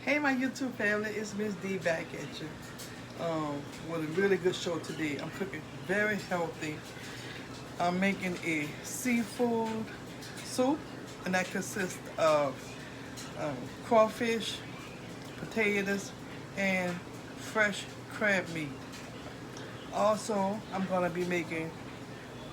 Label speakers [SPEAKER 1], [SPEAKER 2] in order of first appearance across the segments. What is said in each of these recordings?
[SPEAKER 1] Hey, my YouTube family, it's Miss D back at you with a really good show today. I'm cooking very healthy. I'm making a seafood soup, and that consists of crawfish, potatoes, and fresh crab meat. Also, I'm going to be making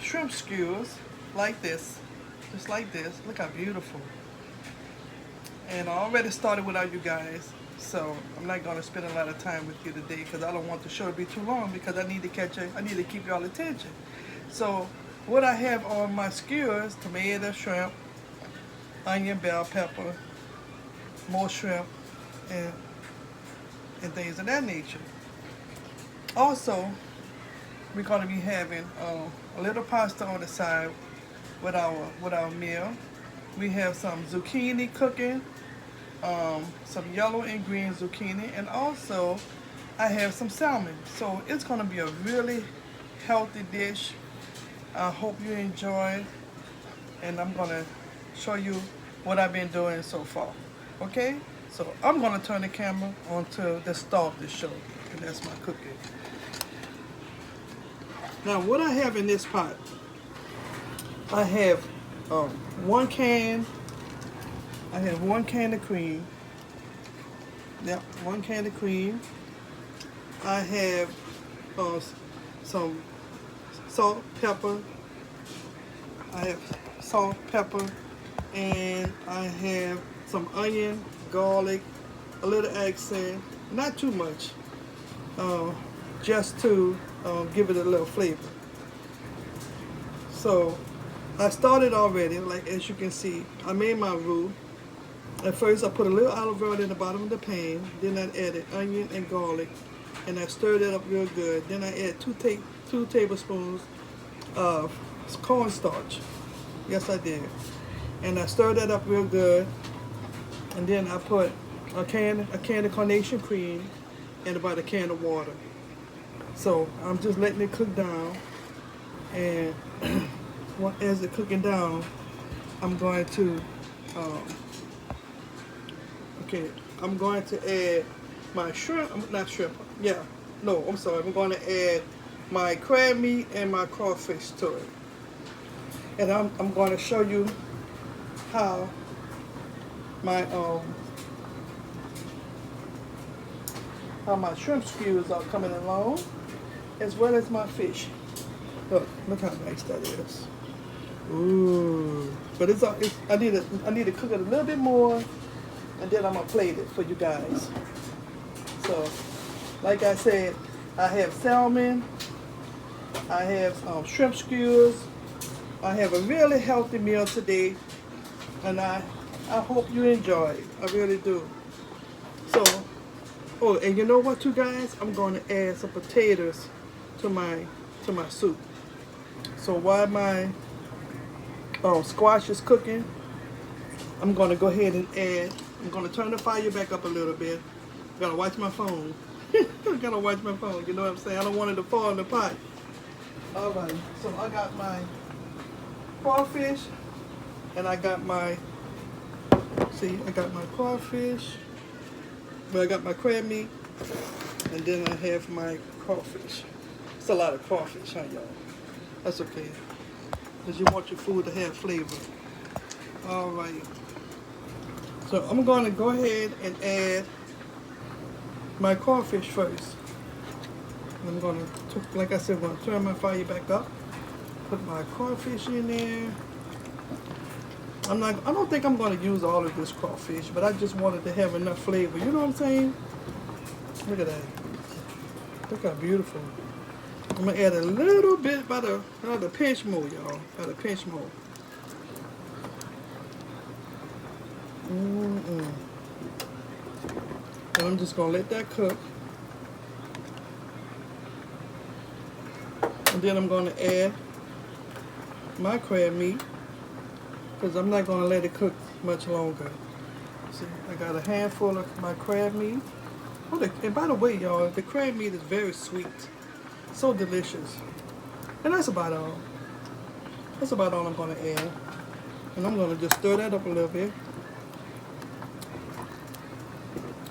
[SPEAKER 1] shrimp skewers like this, just like this. Look how beautiful. And I already started without you guys, so I'm not going to spend a lot of time with you today because I don't want the show to be too long because I need to catch it. I need to keep y'all attention. So what I have on my skewers: tomato, shrimp, onion, bell pepper, more shrimp, and things of that nature. Also, we're going to be having a little pasta on the side with our meal. We have some zucchini cooking, some yellow and green zucchini, and also I have some salmon. So it's going to be a really healthy dish. I hope you enjoy, and I'm going to show you what I've been doing so far. Okay? So I'm going to turn the camera on to the start of the show, and that's my cooking. Now, what I have in this pot, I have one can. I have 1 can of cream. Yep, 1 can of cream. I have some salt, pepper. I have salt, pepper, and I have some onion, garlic, a little accent, not too much, just to give it a little flavor. So I started already, like as you can see, I made my roux. At first I put a little olive oil in the bottom of the pan, then I added onion and garlic, and I stirred it up real good. Then I add two tablespoons of cornstarch. Yes, I did. And I stirred that up real good, and then I put a can of carnation cream and about a can of water. So I'm just letting it cook down, and as it's cooking down, I'm going to I'm going to add my shrimp, not shrimp, yeah, no, I'm sorry, I'm going to add my crab meat and my crawfish to it. And I'm going to show you how my shrimp skewers are coming along, as well as my fish. Look how nice that is. Ooh, but I need to cook it a little bit more, and then I'm gonna plate it for you guys. So, like I said, I have salmon, I have shrimp skewers. I have a really healthy meal today, and I hope you enjoy it. I really do. So, oh, and you know what, you guys? I'm going to add some potatoes to my soup. So while my squash is cooking, I'm going to go ahead and I'm going to turn the fire back up a little bit. Gotta watch my phone. Gotta watch my phone, you know what I'm saying? I don't want it to fall in the pot. Alright, so I got my crawfish, and I got my crawfish, but I got my crab meat, and then I have my crawfish. It's a lot of crawfish, huh, y'all? That's okay, because you want your food to have flavor. Alright, so I'm going to go ahead and add my crawfish first. I'm going to, like I said, I'm going to turn my fire back up, put my crawfish in there. I don't think I'm going to use all of this crawfish, but I just wanted to have enough flavor. You know what I'm saying? Look at that. Look how beautiful. I'm going to add a little bit by the pinch more, y'all. By the pinch more. And I'm just going to let that cook. And then I'm going to add my crab meat, because I'm not going to let it cook much longer. See, I got a handful of my crab meat. Oh, and by the way, y'all, the crab meat is very sweet. So delicious. And that's about all. That's about all I'm going to add. And I'm going to just stir that up a little bit.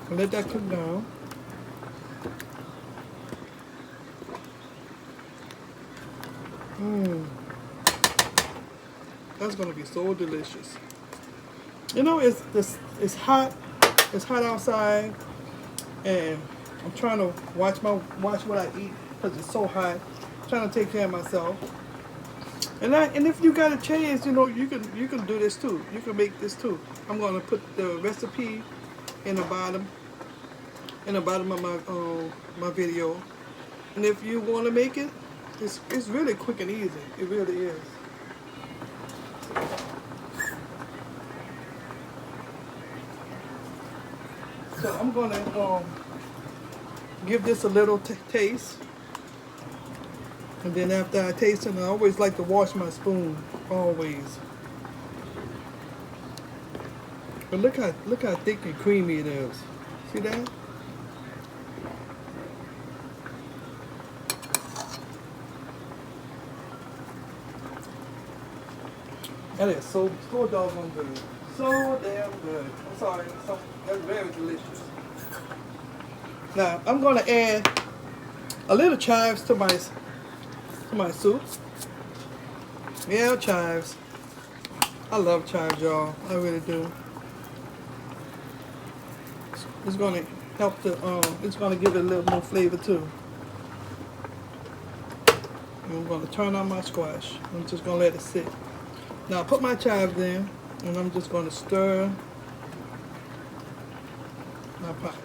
[SPEAKER 1] And let that cook down. Mmm. That's gonna be so delicious. You know, it's hot. It's hot outside, and I'm trying to watch what I eat because it's so hot. I'm trying to take care of myself. And if you got a chance, you know, you can do this too. You can make this too. I'm gonna put the recipe in the bottom of my video. And if you want to make it, it's really quick and easy. It really is. So I'm gonna give this a little taste. And then after I taste it, I always like to wash my spoon, always. But look how thick and creamy it is. See that? That is so doggone good. So damn good. I'm sorry, that's very delicious. Now I'm gonna add a little chives to my soup. Yeah, chives. I love chives, y'all. I really do. It's gonna help it's gonna give it a little more flavor too. And I'm gonna turn on my squash. I'm just gonna let it sit. Now I put my chives in, and I'm just gonna stir my pot.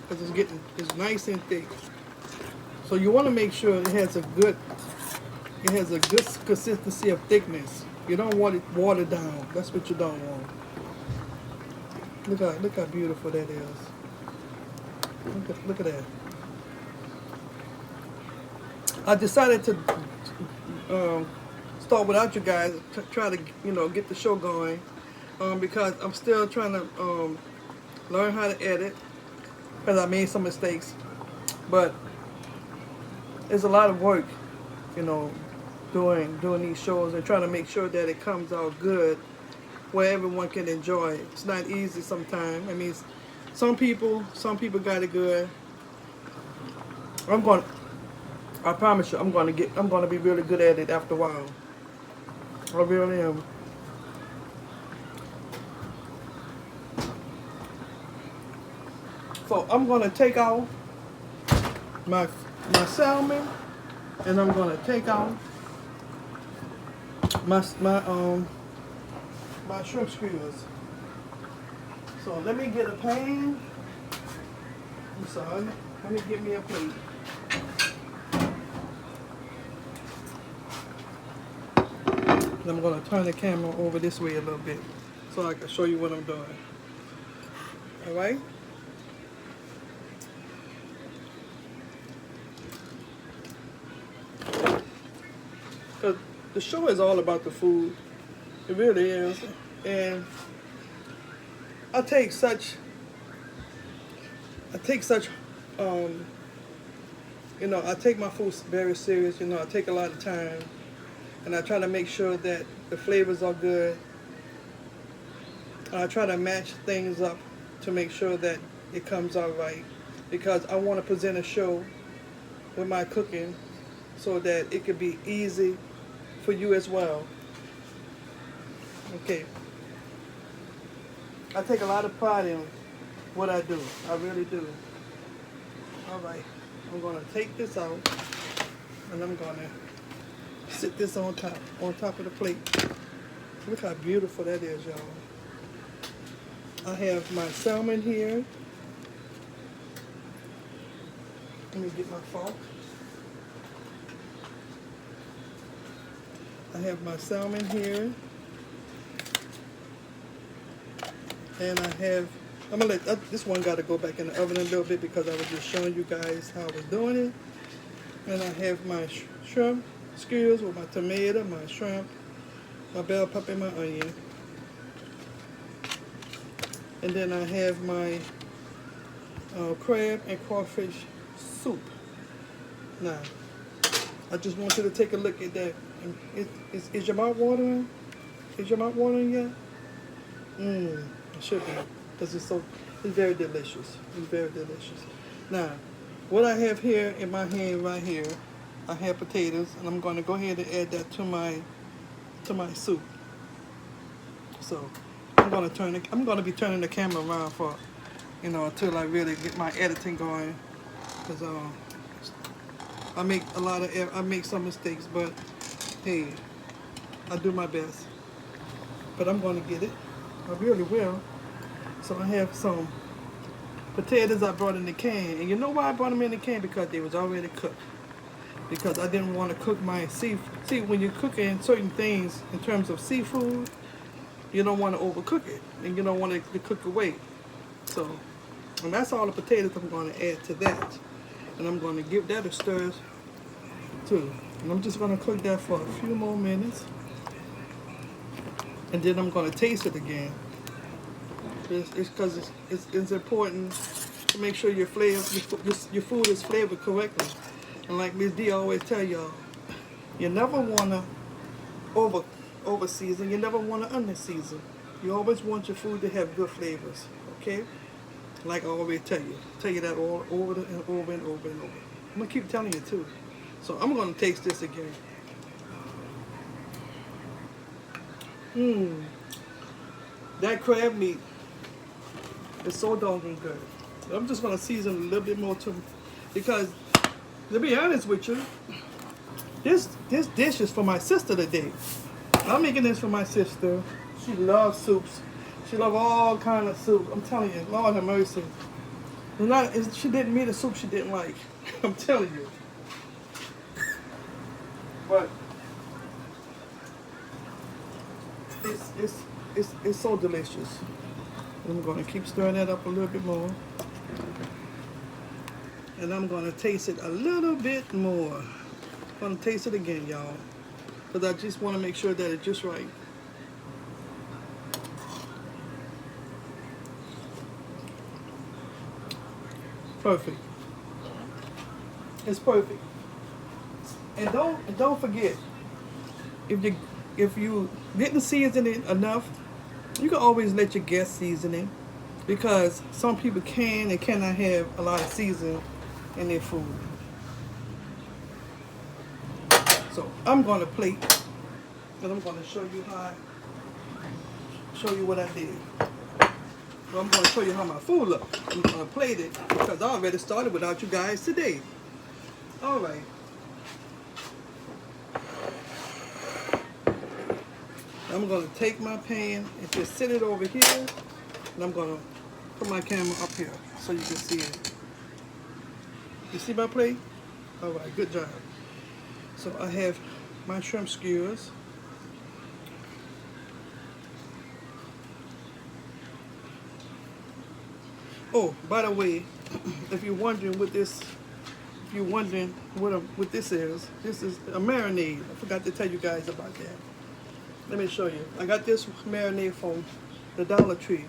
[SPEAKER 1] Because it's nice and thick. So you want to make sure it has a good consistency of thickness. You don't want it watered down. That's what you don't want. Look how beautiful that is. Look at that. I decided to start without you guys, try to get the show going, because I'm still trying to learn how to edit, because I made some mistakes, but it's a lot of work, doing these shows and trying to make sure that it comes out good where everyone can enjoy it. It's not easy sometimes. I mean, some people got it good. I promise you, I'm gonna be really good at it after a while. I really am. So I'm gonna take out my salmon, and I'm gonna take out my shrimp skewers. So let me get a pan. I'm sorry. Let me get me a plate. And I'm gonna turn the camera over this way a little bit so I can show you what I'm doing. All right. Because the show is all about the food. It really is. And I take such I take my food very serious. I take a lot of time, and I try to make sure that the flavors are good. And I try to match things up to make sure that it comes out right, because I want to present a show with my cooking so that it could be easy for you as well. Okay. I take a lot of pride in what I do. I really do. All right. I'm going to take this out, and I'm going to sit this on top of the plate. Look how beautiful that is, y'all. I have my salmon here. Let me get my fork. I have my salmon here. And I'm gonna let this one got to go back in the oven a little bit because I was just showing you guys how I was doing it. And I have my shrimp skewers with my tomato, my shrimp, my bell pepper, and my onion. And then I have my crab and crawfish soup. Now, I just want you to take a look at that. Is your mouth watering? Is your mouth watering yet? Mmm, it should be, because it's very delicious. It's very delicious. Now, what I have here in my hand right here, I have potatoes, and I'm going to go ahead and add that to my soup. So, I'm going to be turning the camera around for, until I really get my editing going, because I make some mistakes, but hey, I do my best. But I'm going to get it. I really will. So I have some potatoes I brought in the can. And you know why I brought them in the can? Because they was already cooked. Because I didn't want to cook my seafood. See, when you're cooking certain things in terms of seafood, you don't want to overcook it. And you don't want it to cook away. So, and that's all the potatoes I'm going to add to that. And I'm going to give that a stir too. And I'm just going to cook that for a few more minutes. And then I'm going to taste it again. It's because it's important to make sure your food is flavored correctly. And like Miss D always tell y'all, you never want to over season. You never want to under season. You always want your food to have good flavors. Okay? Like I always tell you that all over and over and over and over. I'm gonna keep telling you too. So I'm gonna taste this again. Mmm. That crab meat is so doggone good. I'm just gonna season a little bit more too, because to be honest with you, this dish is for my sister today. I'm making this for my sister. She loves soups. She loves all kind of soup. I'm telling you, Lord have mercy. She didn't meet a soup she didn't like. I'm telling you. But it's so delicious. I'm going to keep stirring that up a little bit more. And I'm going to taste it a little bit more. I'm going to taste it again, y'all. Because I just want to make sure that it's just right. Perfect. It's perfect. And don't forget, if you didn't season it enough, you can always let your guests season it, because some people can and cannot have a lot of seasoning in their food. So I'm gonna plate, and I'm gonna show you what I did. So I'm gonna show you how my food looks. I'm gonna plate it because I already started without you guys today. All right. I'm going to take my pan and just sit it over here, and I'm going to put my camera up here so you can see it. You see my plate? All right, good job. So I have my shrimp skewers. Oh, by the way, if you're wondering what this is, this is a marinade. I forgot to tell you guys about that. Let me show you. I got this marinade from the Dollar Tree.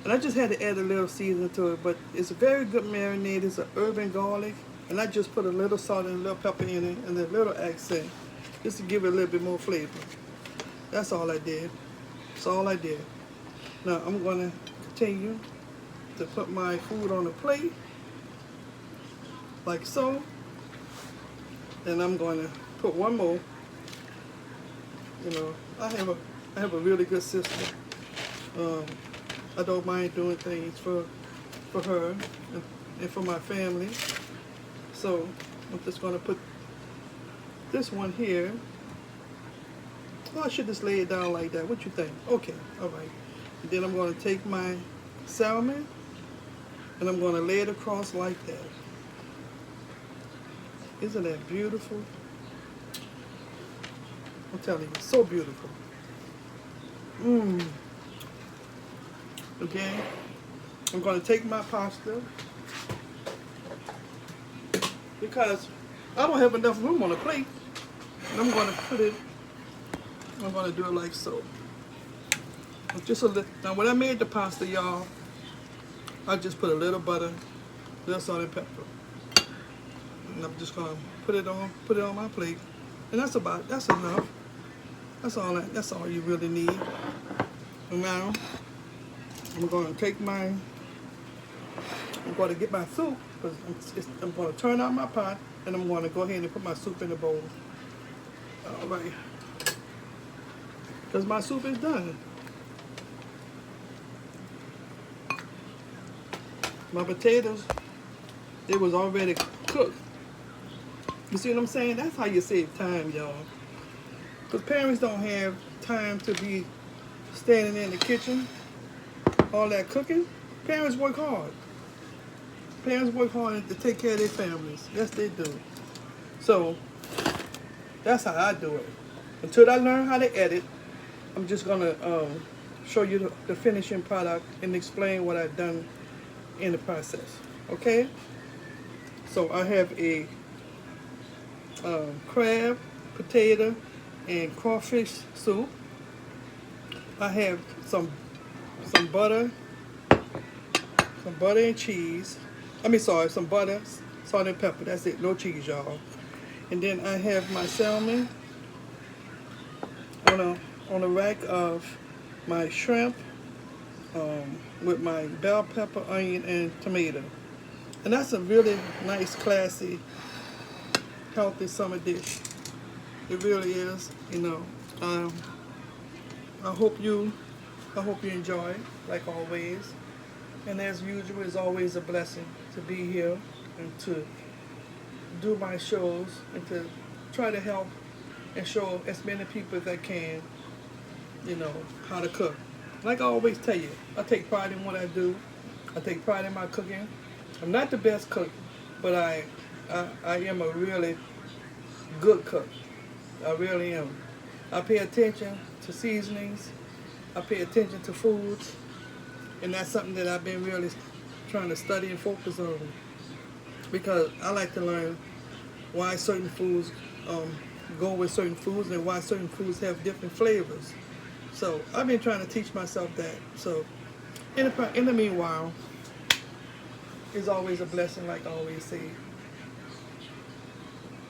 [SPEAKER 1] And I just had to add a little seasoning to it, but it's a very good marinade. It's an herb and garlic. And I just put a little salt and a little pepper in it and a little accent, just to give it a little bit more flavor. That's all I did. That's all I did. Now I'm going to continue to put my food on the plate, like so. And I'm going to put one more. You know, I have a really good sister. I don't mind doing things for her and for my family. So I'm just gonna put this one here. Oh, I should just lay it down like that. What you think? Okay, all right. And then I'm gonna take my salmon and I'm gonna lay it across like that. Isn't that beautiful? I'm telling you, so beautiful. Okay, I'm going to take my pasta because I don't have enough room on the plate. And I'm going to do it like so. Just a little. Now when I made the pasta, y'all, I just put a little butter, a little salt and pepper. And I'm just going to put it on my plate. And that's enough. That's all you really need. And now I'm going to take my, I'm going to get my soup, because I'm going to turn on my pot, and I'm going to go ahead and put my soup in the bowl. All right. Because my soup is done. My potatoes, they was already cooked. You see what I'm saying? That's how you save time, y'all. Because parents don't have time to be standing in the kitchen, all that cooking. Parents work hard. Parents work hard to take care of their families. Yes, they do. So, that's how I do it. Until I learn how to edit, I'm just going to show you the finishing product and explain what I've done in the process. Okay? So, I have a crab, potato, and crawfish soup. I have some butter and cheese. Some butter, salt and pepper. That's it. No cheese, y'all. And then I have my salmon on a rack of my shrimp with my bell pepper, onion, and tomato. And that's a really nice, classy, healthy summer dish. It really is. You know. I hope you enjoy it, like always. And as usual, it's always a blessing to be here and to do my shows and to try to help and show as many people as I can, you know, how to cook. Like I always tell you, I take pride in what I do. I take pride in my cooking. I'm not the best cook, but I am a really good cook. I really am. I pay attention to seasonings. I pay attention to foods. And that's something that I've been really trying to study and focus on. Because I like to learn why certain foods go with certain foods and why certain foods have different flavors. So I've been trying to teach myself that. So in the meanwhile, it's always a blessing, like I always say.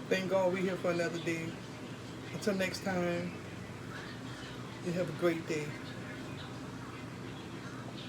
[SPEAKER 1] Thank God we're here for another day. Until next time, you have a great day.